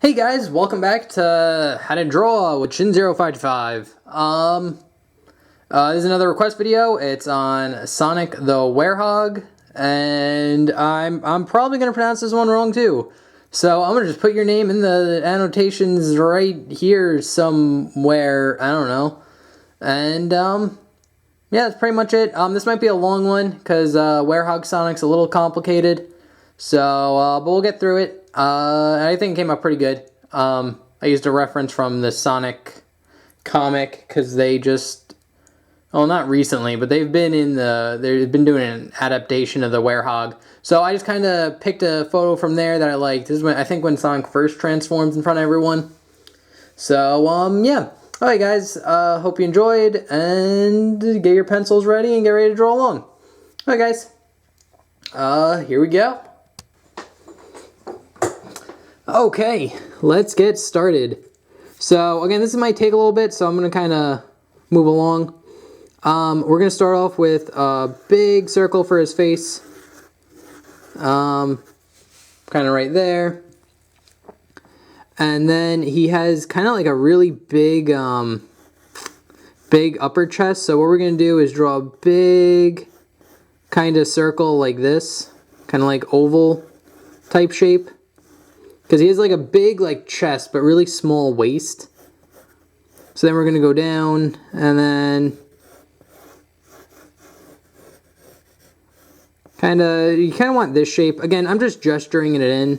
Hey guys, welcome back to How to Draw with Shin0525. This is another request video. It's on Sonic the Werehog, and I'm probably gonna pronounce this one wrong too. So I'm gonna just put your name in the annotations right here somewhere. I don't know. And yeah, that's pretty much it. This might be a long one because Werehog Sonic's a little complicated. So, but we'll get through it. I think it came out pretty good. I used a reference from the Sonic comic because they just, well, not recently, but they've been doing an adaptation of the Werehog. So I just kind of picked a photo from there that I liked. This is I think when Sonic first transforms in front of everyone. So, yeah. Alright guys, hope you enjoyed, and get your pencils ready and get ready to draw along. Alright guys, here we go. Okay, let's get started. So again, this might take a little bit, so I'm going to kind of move along. We're going to start off with a big circle for his face. Kind of right there. And then he has kind of like a really big, big upper chest. So what we're going to do is draw a big kind of circle like this. Kind of like oval type shape. Because he has like a big like chest, but really small waist. So then we're going to go down, and then you kind of want this shape. Again, I'm just gesturing it in,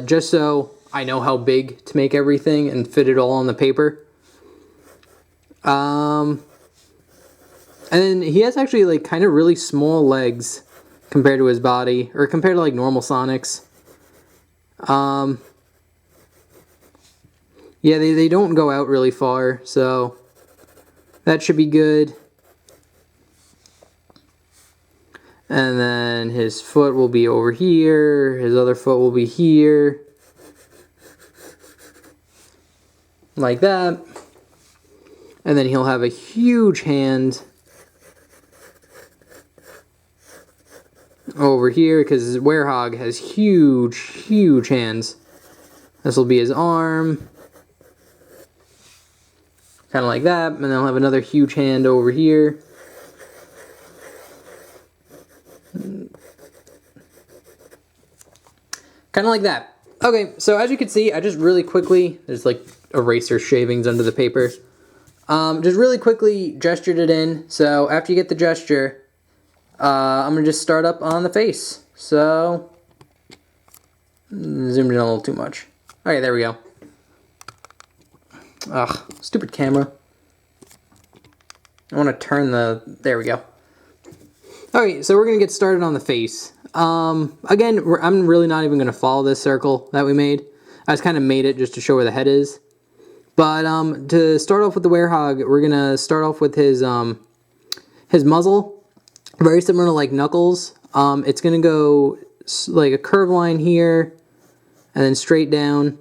just so I know how big to make everything and fit it all on the paper. And then he has actually like kind of really small legs compared to his body, or compared to like normal Sonics. Yeah, they don't go out really far, so that should be good. And then his foot will be over here, his other foot will be here. Like that. And then he'll have a huge hand over here, because Werehog has huge hands. This will be his arm. Kind of like that. And then he'll have another huge hand over here. Kind of like that. Okay, so as you can see, I just really quickly, there's like eraser shavings under the paper. Just really quickly gestured it in. So after you get the gesture, I'm going to just start up on the face. So, zoomed in a little too much. Okay, there we go. Ugh, stupid camera. I want to turn there we go. Alright, so we're going to get started on the face. Again, I'm really not even going to follow this circle that we made. I just kind of made it just to show where the head is. But to start off with the Werehog, we're going to start off with his muzzle. Very similar to like Knuckles. It's going to go like a curved line here, and then straight down,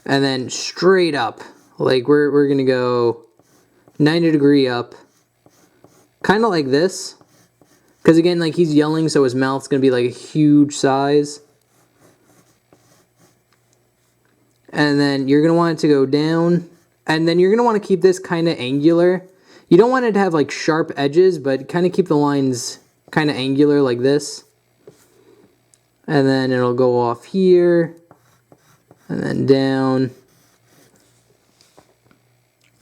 and then straight up. Like we're going to go 90-degree up. Kind of like this. Because again, like he's yelling, so his mouth's going to be like a huge size. And then you're going to want it to go down. And then you're going to want to keep this kind of angular. You don't want it to have like sharp edges, but kind of keep the lines kind of angular like this. And then it'll go off here. And then down.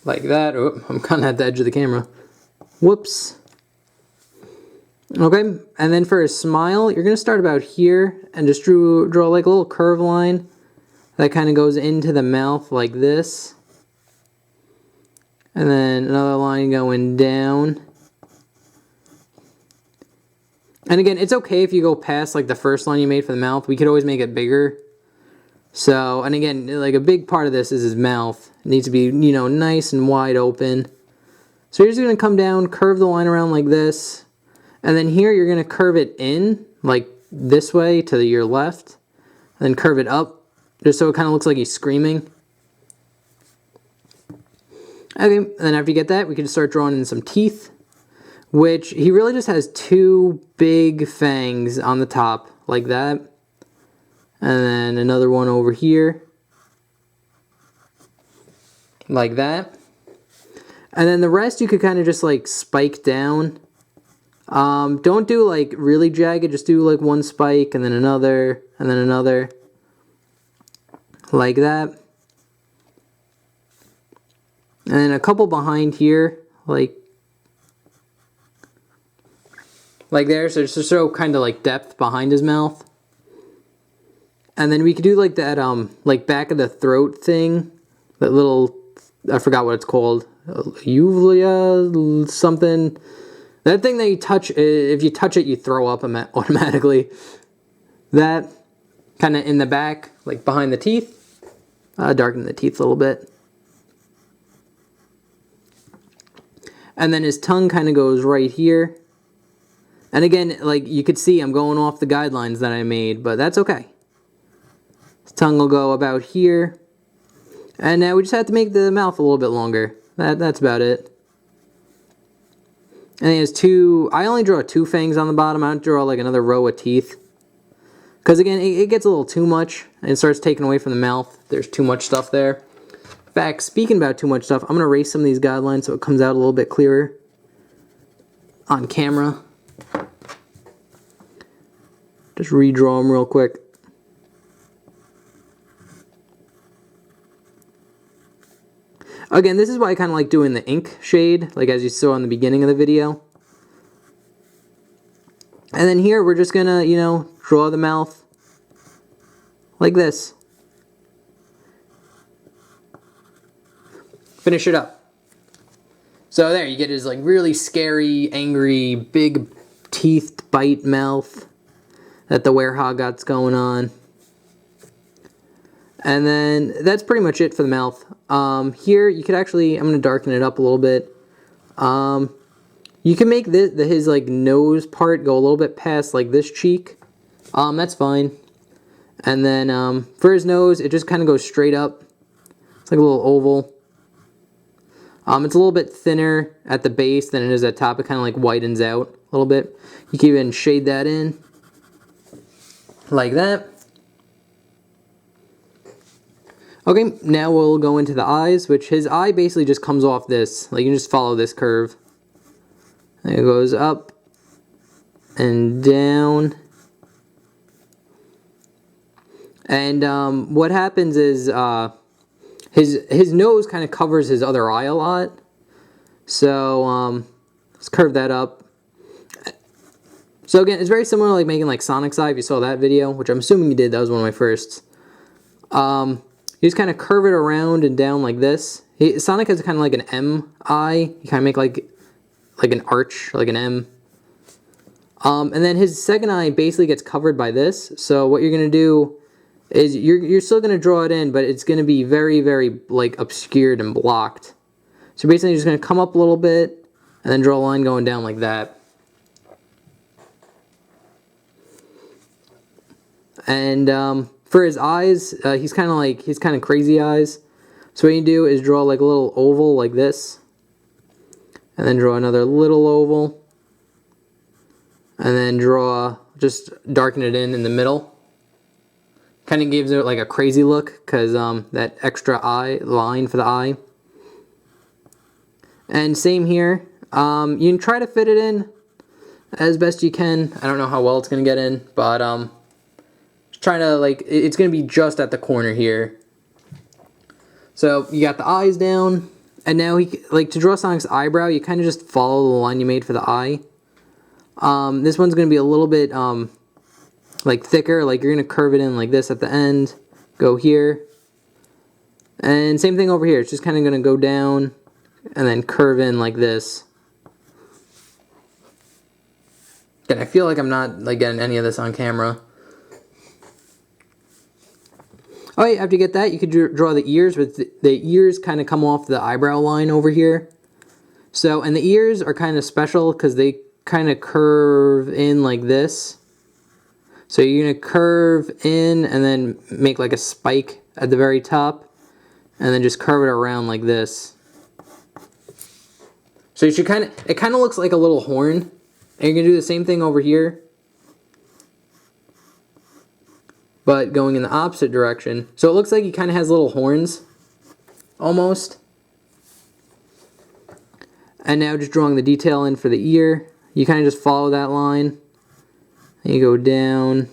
Like that. Oh, I'm kind of at the edge of the camera. Whoops. Okay, and then for a smile, you're going to start about here and just draw like a little curved line that kind of goes into the mouth like this. And then another line going down. And again, it's okay if you go past like the first line you made for the mouth. We could always make it bigger. So, and again, like a big part of this is his mouth. It needs to be, you know, nice and wide open. So you're just going to come down, curve the line around like this. And then here you're going to curve it in, like this way to your left. And then curve it up, just so it kind of looks like he's screaming. Okay, and then after you get that, we can start drawing in some teeth. Which, he really just has two big fangs on the top, like that. And then another one over here. like that. And then the rest you could kind of just like spike down. Don't do like really jagged, just do like one spike and then another, like that. And then a couple behind here, like there, so just to show kind of like depth behind his mouth. And then we could do like that, like back of the throat thing, that little, I forgot what it's called, uvula something. That thing that you touch, if you touch it, you throw up automatically. That kind of in the back, like behind the teeth, darken the teeth a little bit. And then his tongue kind of goes right here. And again, like you could see, I'm going off the guidelines that I made, but that's okay. His tongue will go about here. And now we just have to make the mouth a little bit longer. That's about it. And he has two, I only draw 2 fangs on the bottom. I don't draw like another row of teeth. Because again, it gets a little too much. And it starts taking away from the mouth. There's too much stuff there. In fact, speaking about too much stuff, I'm going to erase some of these guidelines so it comes out a little bit clearer on camera. Just redraw them real quick. Again, this is why I kind of like doing the ink shade, like as you saw in the beginning of the video. And then here, we're just going to, you know, draw the mouth like this. Finish it up. So there, you get his like really scary, angry, big teeth bite mouth that the werehog got's going on. And then that's pretty much it for the mouth. Here you could actually, I'm going to darken it up a little bit. You can make his like nose part go a little bit past like this cheek. That's fine. And then for his nose, it just kind of goes straight up. It's like a little oval. It's a little bit thinner at the base than it is at top. It kind of like widens out a little bit. You can even shade that in like that. Okay, now we'll go into the eyes, which his eye basically just comes off this. Like you can just follow this curve. And it goes up and down. And what happens is his nose kind of covers his other eye a lot. So let's curve that up. So again, it's very similar to like making like Sonic's eye, if you saw that video, which I'm assuming you did. That was one of my first. You just kind of curve it around and down like this. Sonic has kind of like an M eye. You kind of make like an arch, like an M. And then his second eye basically gets covered by this. So what you're going to do is you're still going to draw it in, but it's going to be very, very like obscured and blocked. So basically you're just going to come up a little bit and then draw a line going down like that. And for his eyes, he's kind of crazy eyes. So what you do is draw like a little oval like this. And then draw another little oval. And then just darken it in the middle. Kind of gives it like a crazy look because that extra eye line for the eye. And same here. You can try to fit it in as best you can. I don't know how well it's going to get in, but just trying to like, it's going to be just at the corner here. So you got the eyes down, and now like to draw Sonic's eyebrow, you kind of just follow the line you made for the eye. This one's going to be a little bit like thicker, like you're going to curve it in like this at the end, go here, and same thing over here. It's just kind of going to go down and then curve in like this. And I feel like I'm not like getting any of this on camera. Oh yeah, after you get that, you could draw the ears, with the ears kind of come off the eyebrow line over here. So, and the ears are kind of special because they kind of curve in like this. So you're going to curve in and then make like a spike at the very top, and then just curve it around like this. So you should it kind of looks like a little horn. And you're going to do the same thing over here, but going in the opposite direction. So it looks like he kind of has little horns, almost. And now just drawing the detail in for the ear, you kind of just follow that line. And you go down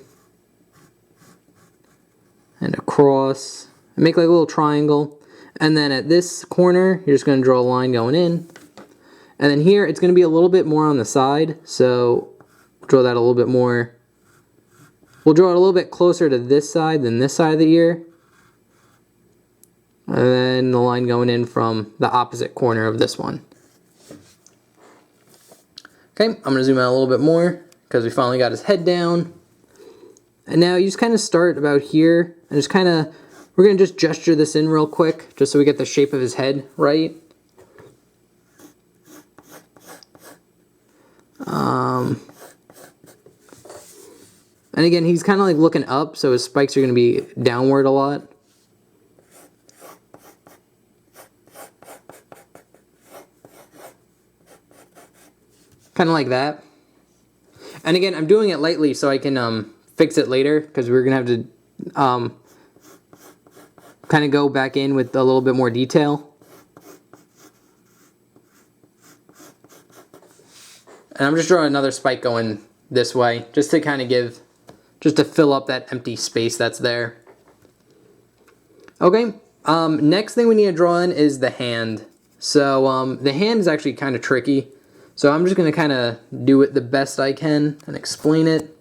and across and make like a little triangle. And then at this corner, you're just going to draw a line going in. And then here, it's going to be a little bit more on the side. So draw that a little bit more. We'll draw it a little bit closer to this side than this side of the ear. And then the line going in from the opposite corner of this one. Okay, I'm going to zoom out a little bit more because we finally got his head down. And now you just kind of start about here and just kind of, we're going to just gesture this in real quick just so we get the shape of his head right. And again, he's kind of like looking up, so his spikes are going to be downward a lot. Kind of like that. And again, I'm doing it lightly so I can fix it later, because we're going to have to kind of go back in with a little bit more detail. And I'm just drawing another spike going this way, just to kind of give, just to fill up that empty space that's there. Okay, next thing we need to draw in is the hand. So the hand is actually kind of tricky. So I'm just going to kind of do it the best I can and explain it.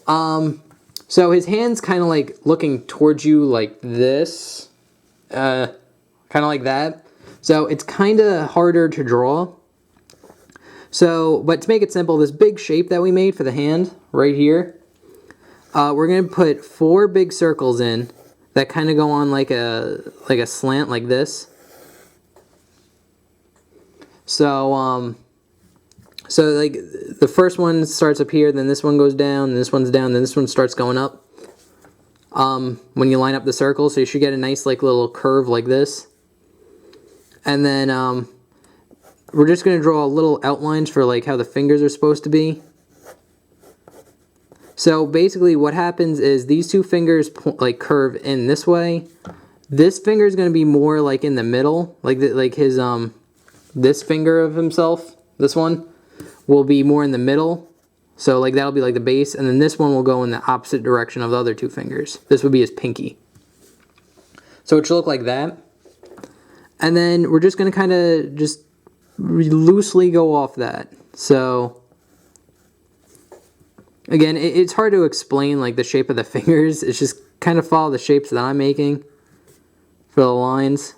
So his hand's kind of like looking towards you like this. Kind of like that. So it's kind of harder to draw. So, but to make it simple, this big shape that we made for the hand right here, we're going to put 4 big circles in that kind of go on like a slant like this. So, so like the first one starts up here, then this one goes down, then this one's down, then this one starts going up. When you line up the circle, so you should get a nice like little curve like this. And then we're just going to draw little outlines for like how the fingers are supposed to be. So basically what happens is these 2 fingers like curve in this way. This finger is going to be more like in the middle, like his this finger of himself, this one, will be more in the middle. So like that'll be like the base, and then this one will go in the opposite direction of the other 2 fingers. This would be his pinky. So it should look like that. And then we're just going to kind of just loosely go off that. So again, it's hard to explain like the shape of the fingers. It's just kind of follow the shapes that I'm making for the lines.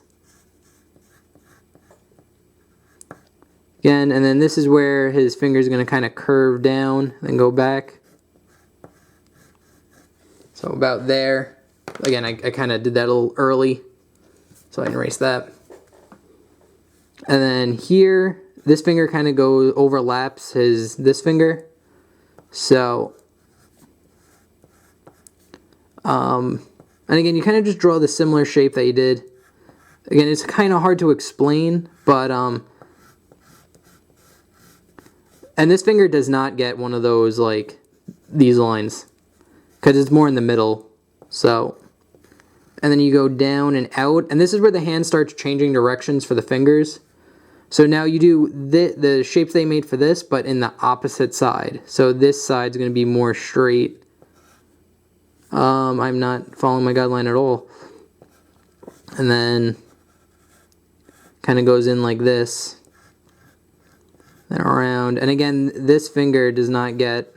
Again, and then this is where his finger is going to kind of curve down and go back. So about there. Again, I kind of did that a little early, so I can erase that. And then here, this finger kind of overlaps this finger. So, and again, you kind of just draw the similar shape that you did. Again, it's kind of hard to explain, but and this finger does not get one of those, like, these lines, because it's more in the middle. So, and then you go down and out, and this is where the hand starts changing directions for the fingers. So now you do the shapes they made for this, but in the opposite side. So this side's going to be more straight. I'm not following my guideline at all. And then kind of goes in like this. And around. And again, this finger does not get...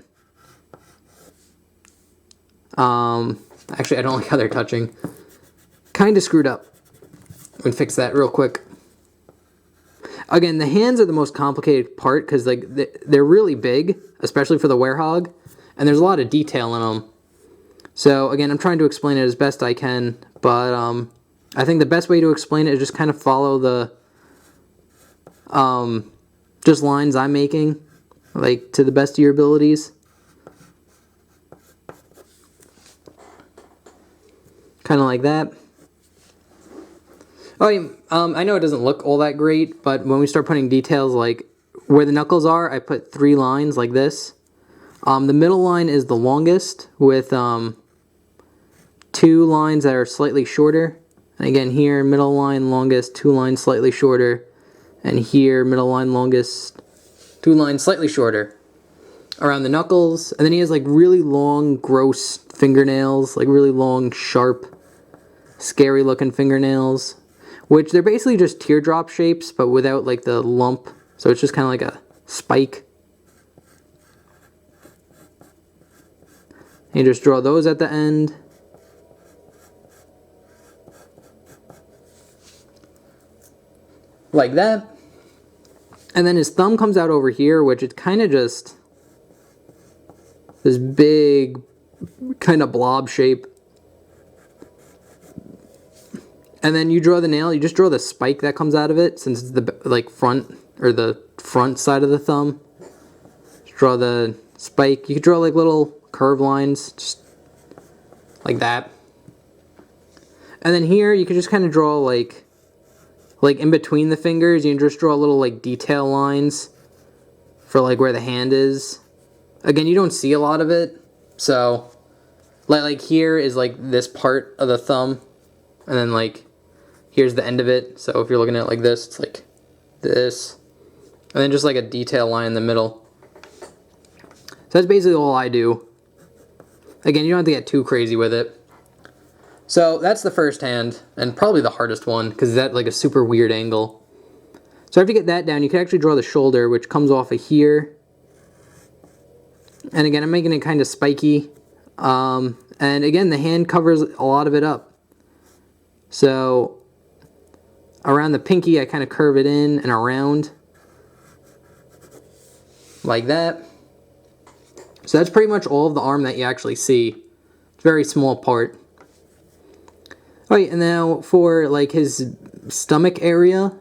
actually, I don't like how they're touching. Kind of screwed up. I'm going to fix that real quick. Again, the hands are the most complicated part because like they're really big, especially for the werehog, and there's a lot of detail in them. So again, I'm trying to explain it as best I can, but I think the best way to explain it is just kind of follow the just lines I'm making, like to the best of your abilities. Kind of like that. Oh, I know it doesn't look all that great, but when we start putting details like where the knuckles are, I put 3 lines like this. The middle line is the longest with 2 lines that are slightly shorter. And again, here, middle line, longest, 2 lines slightly shorter. And here, middle line longest, 2 lines slightly shorter. Around the knuckles, and then he has like really long, gross fingernails, like really long, sharp, scary looking fingernails, which they're basically just teardrop shapes, but without like the lump, so it's just kind of like a spike. You just draw those at the end. Like that. And then his thumb comes out over here, which it's kind of just this big kind of blob shape. And then you draw the nail, you just draw the spike that comes out of it, since it's the like front, or the front side of the thumb. Just draw the spike. You could draw like little curve lines, just like that. And then here you could just kind of draw like in between the fingers, you can just draw little like detail lines for like where the hand is. Again, you don't see a lot of it, so like here is like this part of the thumb, and then like here's the end of it. So if you're looking at it like this, it's like this, and then just like a detail line in the middle. So that's basically all I do. Again, you don't have to get too crazy with it. So that's the first hand, and probably the hardest one, because that's like a super weird angle. So after you get that down, you can actually draw the shoulder, which comes off of here. And again, I'm making it kind of spiky. And again, the hand covers a lot of it up. So around the pinky, I kind of curve it in and around. Like that. So that's pretty much all of the arm that you actually see. It's a very small part. Alright, and now for like his stomach area,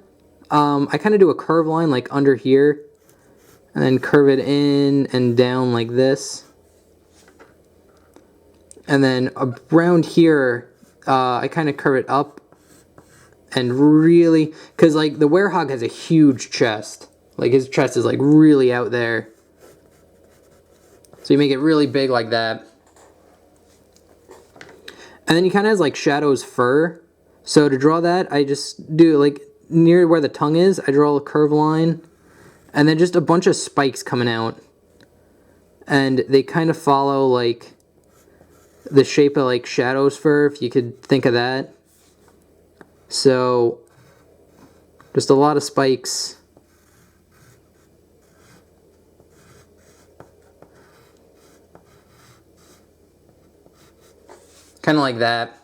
I kind of do a curve line like under here. And then curve it in and down like this. And then around here, I kind of curve it up. And really, because like the werehog has a huge chest. Like his chest is like really out there. So you make it really big like that. And then he kind of has like Shadow's fur. So to draw that, I just do like near where the tongue is, I draw a curve line. And then just a bunch of spikes coming out. And they kind of follow like the shape of like Shadow's fur, if you could think of that. So just a lot of spikes. Kind of like that.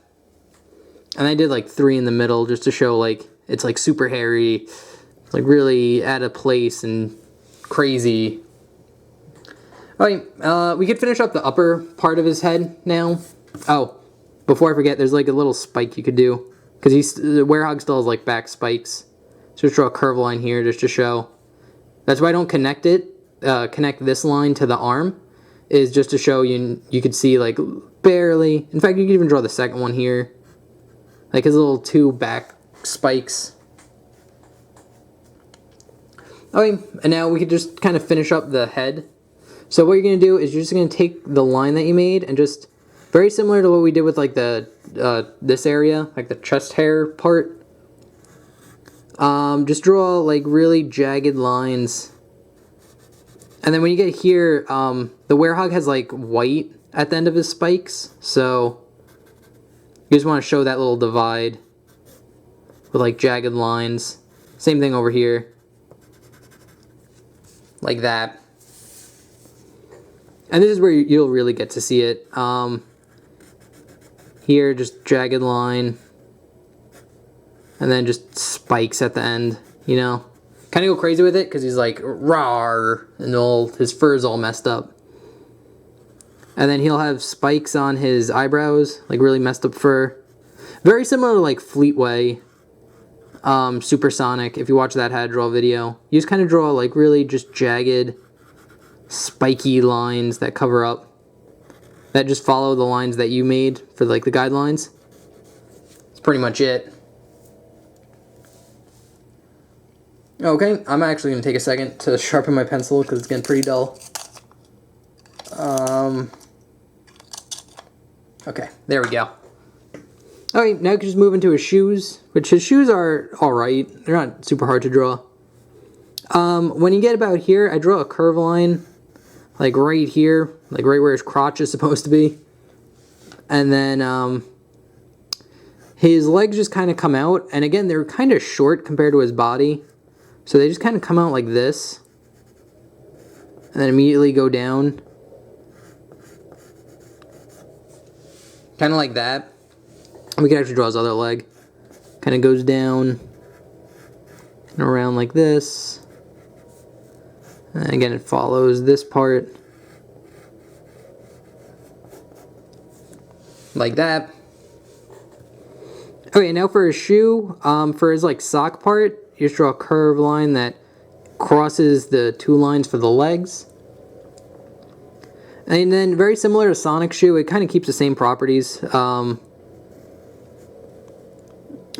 And I did like 3 in the middle just to show like it's like super hairy. Like really out of place and crazy. Alright, we could finish up the upper part of his head now. Oh, before I forget, there's like a little spike you could do. Because the werehog still has like back spikes. So just draw a curve line here just to show. That's why I don't connect it. Connect this line to the arm. Is just to show you could see like barely. In fact, you could even draw the second one here. Like his little 2 back spikes. Okay, and now we could just kind of finish up the head. So what you're going to do is you're just going to take the line that you made and just, very similar to what we did with like the this area, like the chest hair part. Just draw like really jagged lines. And then when you get here, the werehog has like white at the end of his spikes. So you just want to show that little divide with like jagged lines. Same thing over here. Like that. And this is where you'll really get to see it. Here, just jagged line. And then just spikes at the end, you know. Kind of go crazy with it because he's like, rawr, and all his fur is all messed up. And then he'll have spikes on his eyebrows, like really messed up fur. Very similar to like Fleetway. Supersonic, if you watch that how to draw video, you just kind of draw like really just jagged, spiky lines that cover up, that just follow the lines that you made for like the guidelines. That's pretty much it. Okay, I'm actually going to take a second to sharpen my pencil because it's getting pretty dull. Okay, there we go. Alright, now we can just move into his shoes, which his shoes are alright. They're not super hard to draw. When you get about here, I draw a curve line, like right here, like right where his crotch is supposed to be. And then his legs just kind of come out, and again, they're kind of short compared to his body. So they just kind of come out like this, and then immediately go down. Kind of like that. We can actually draw his other leg. Kind of goes down and around like this. And again, it follows this part. Like that. Okay, now for his shoe, for his like sock part, you just draw a curved line that crosses the two lines for the legs. And then very similar to Sonic's shoe, it kind of keeps the same properties. Or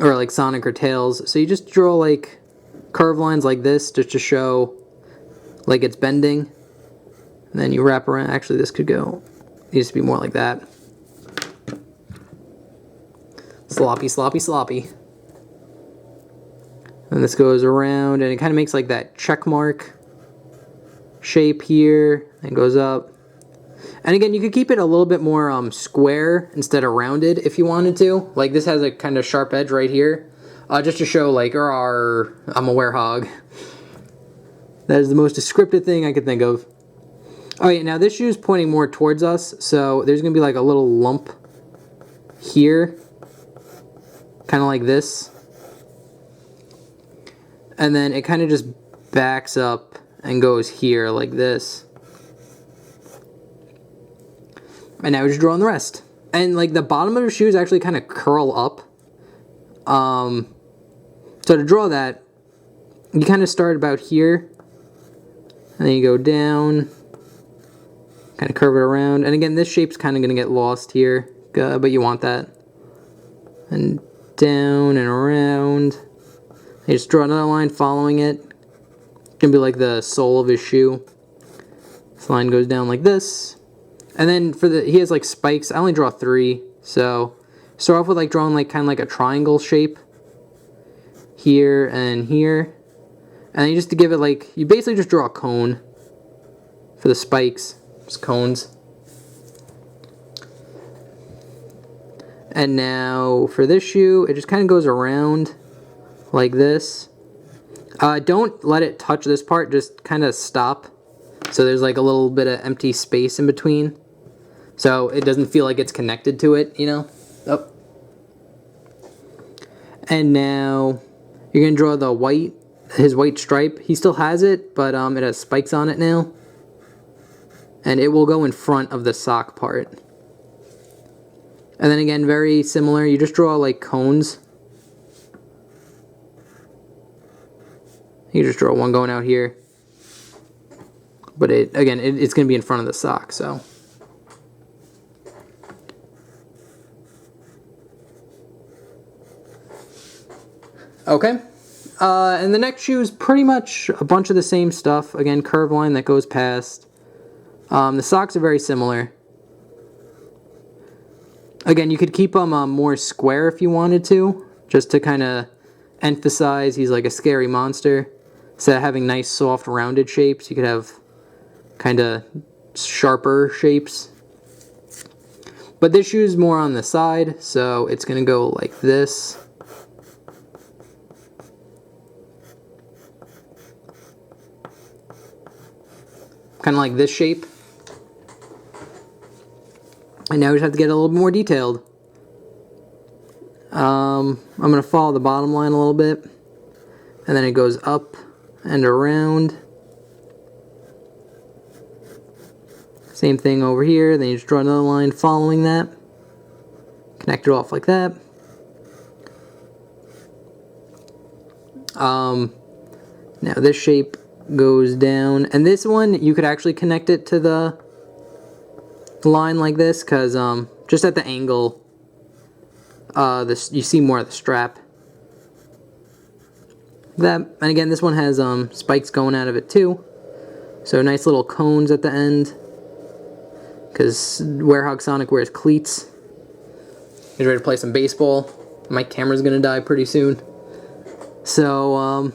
like Sonic or Tails. So you just draw like curved lines like this just to show like it's bending. And then you wrap around. Actually, this could go, it needs to be more like that. Sloppy, sloppy, sloppy. And this goes around, and it kind of makes like that check mark shape here, and goes up. And again, you could keep it a little bit more square instead of rounded if you wanted to. Like this has a kind of sharp edge right here, just to show like, I'm a werehog. That is the most descriptive thing I could think of. Alright, now this shoe is pointing more towards us, so there's going to be like a little lump here. Kind of like this. And then it kind of just backs up and goes here like this. And now we're just drawing the rest. And like the bottom of the shoes actually kind of curl up. So to draw that, you kind of start about here. And then you go down. Kind of curve it around. And again, this shape's kind of going to get lost here. But you want that. And down and around. You just draw another line following it. It's going to be like the sole of his shoe. This line goes down like this. And then for he has like spikes. I only draw 3. So start off with like drawing like kind of like a triangle shape. Here and here. And then just to give it like, you basically just draw a cone for the spikes. Just cones. And now for this shoe, it just kind of goes around like this. Don't let it touch this part, just kind of stop. So there's like a little bit of empty space in between. So it doesn't feel like it's connected to it, you know? Oh. And now you're going to draw the white, his white stripe. He still has it, but it has spikes on it now. And it will go in front of the sock part. And then again, very similar. You just draw like cones. You just draw one going out here. But it's going to be in front of the sock, so. Okay. And the next shoe is pretty much a bunch of the same stuff. Again, curve line that goes past. The socks are very similar. Again, you could keep them more square if you wanted to, just to kind of emphasize he's like a scary monster. Instead of having nice, soft, rounded shapes, you could have kind of sharper shapes. But this shoe's more on the side, so it's going to go like this. Kind of like this shape. And now we just have to get a little more detailed. I'm going to follow the bottom line a little bit. And then it goes up and around. Same thing over here. Then you just draw another line following that. Connect it off like that. Now this shape goes down. And this one, you could actually connect it to the line like this, because just at the angle, you see more of the strap. And again, this one has spikes going out of it too, so nice little cones at the end, because Werehog Sonic wears cleats. He's ready to play some baseball. My camera's gonna die pretty soon, so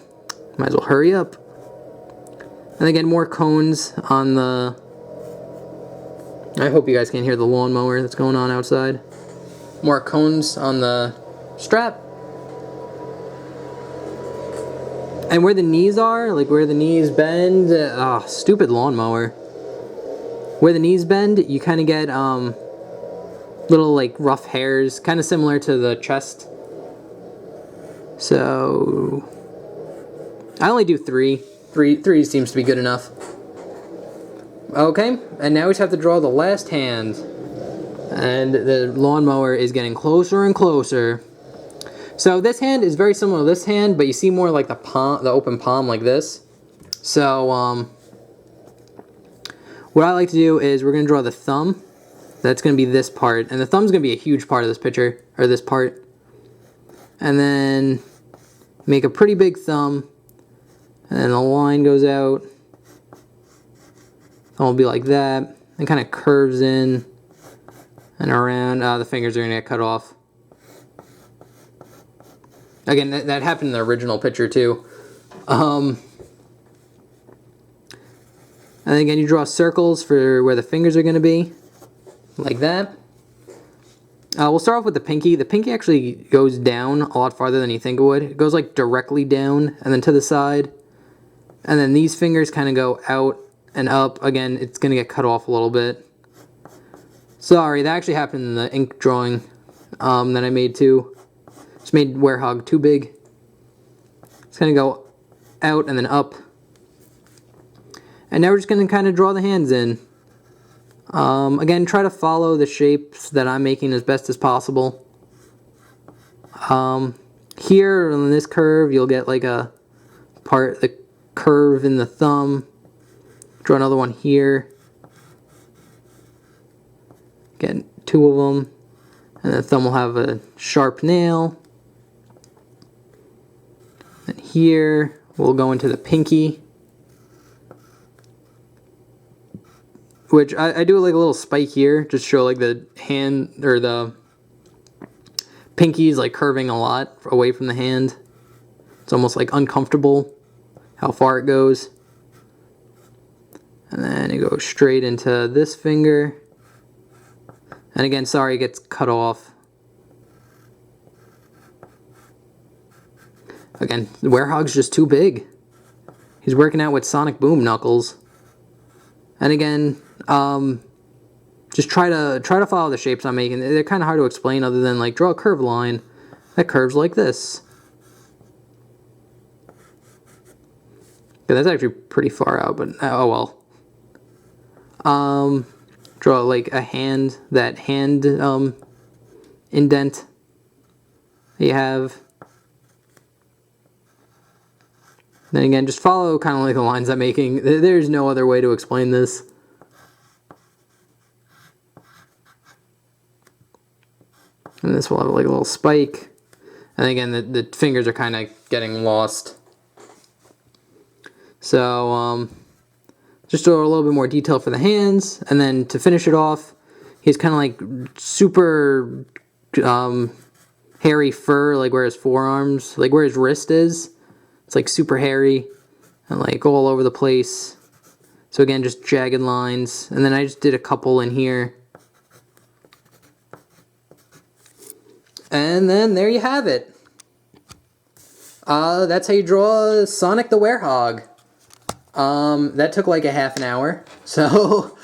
might as well hurry up. And again, more cones on the... I hope you guys can hear the lawnmower that's going on outside. More cones on the strap. And where the knees are, like where the knees bend, stupid lawnmower. Where the knees bend, you kind of get little like rough hairs, kind of similar to the chest. So I only do three. Three seems to be good enough. Okay, and now we just have to draw the last hand. And the lawnmower is getting closer and closer. So this hand is very similar to this hand, but you see more like the palm, the open palm like this. So what I like to do is we're going to draw the thumb. That's going to be this part, and the thumb's going to be a huge part of this picture, or this part. And then make a pretty big thumb, and then the line goes out. Thumb will be like that, and kind of curves in and around. The fingers are going to get cut off. Again, that happened in the original picture too. And again, you draw circles for where the fingers are going to be, like that. We'll start off with the pinky. The pinky actually goes down a lot farther than you think it would. It goes like directly down and then to the side. And then these fingers kind of go out and up. Again, it's going to get cut off a little bit. Sorry, that actually happened in the ink drawing that I made too. Just made Werehog too big. It's going to go out and then up. And now we're just going to kind of draw the hands in. Again, try to follow the shapes that I'm making as best as possible. Here on this curve, you'll get like a part, the curve in the thumb. Draw another one here. Get two of them. And the thumb will have a sharp nail. And here, we'll go into the pinky. Which I do like a little spike here, just show like the hand, or the pinky's like curving a lot away from the hand. It's almost like uncomfortable how far it goes. And then it goes straight into this finger. And again, sorry, it gets cut off. Again, the Werehog's just too big. He's working out with Sonic Boom knuckles. And again, just try to follow the shapes I'm making. They're kind of hard to explain other than like draw a curved line that curves like this. Yeah, that's actually pretty far out, but oh well. Draw like a hand, that hand indent that you have. Then again, just follow kind of like the lines I'm making. There's no other way to explain this. And this will have like a little spike. And again, the fingers are kind of getting lost. So, just draw a little bit more detail for the hands. And then to finish it off, he's kind of like super hairy fur, like where his forearms, like where his wrist is. It's like super hairy and like all over the place. So again, just jagged lines. And then I just did a couple in here. And then there you have it. That's how you draw Sonic the Werehog. That took like a half an hour. So,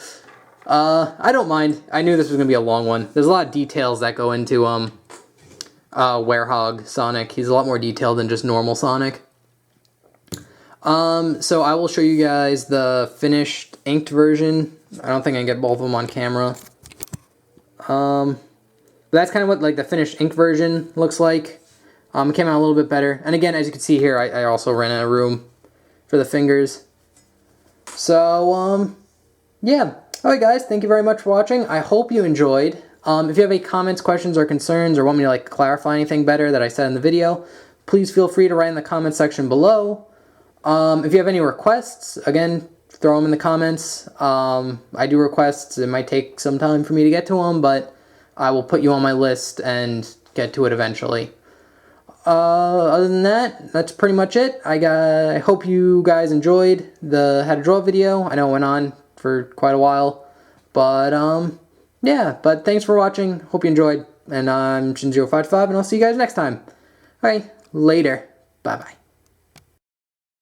I don't mind. I knew this was going to be a long one. There's a lot of details that go into, Werehog Sonic. He's a lot more detailed than just normal Sonic. So I will show you guys the finished inked version. I don't think I can get both of them on camera. But that's kind of what like the finished ink version looks like. It came out a little bit better. And again, as you can see here, I also ran out of room for the fingers. So, yeah. Alright guys, thank you very much for watching. I hope you enjoyed. If you have any comments, questions, or concerns, or want me to like clarify anything better that I said in the video, please feel free to write in the comment section below. If you have any requests, again, throw them in the comments. I do requests. It might take some time for me to get to them, but I will put you on my list and get to it eventually. Other than that, that's pretty much it. I hope you guys enjoyed the how to draw video. I know it went on for quite a while, but yeah. But thanks for watching. Hope you enjoyed. And I'm Shin055, and I'll see you guys next time. Okay, later. Bye bye.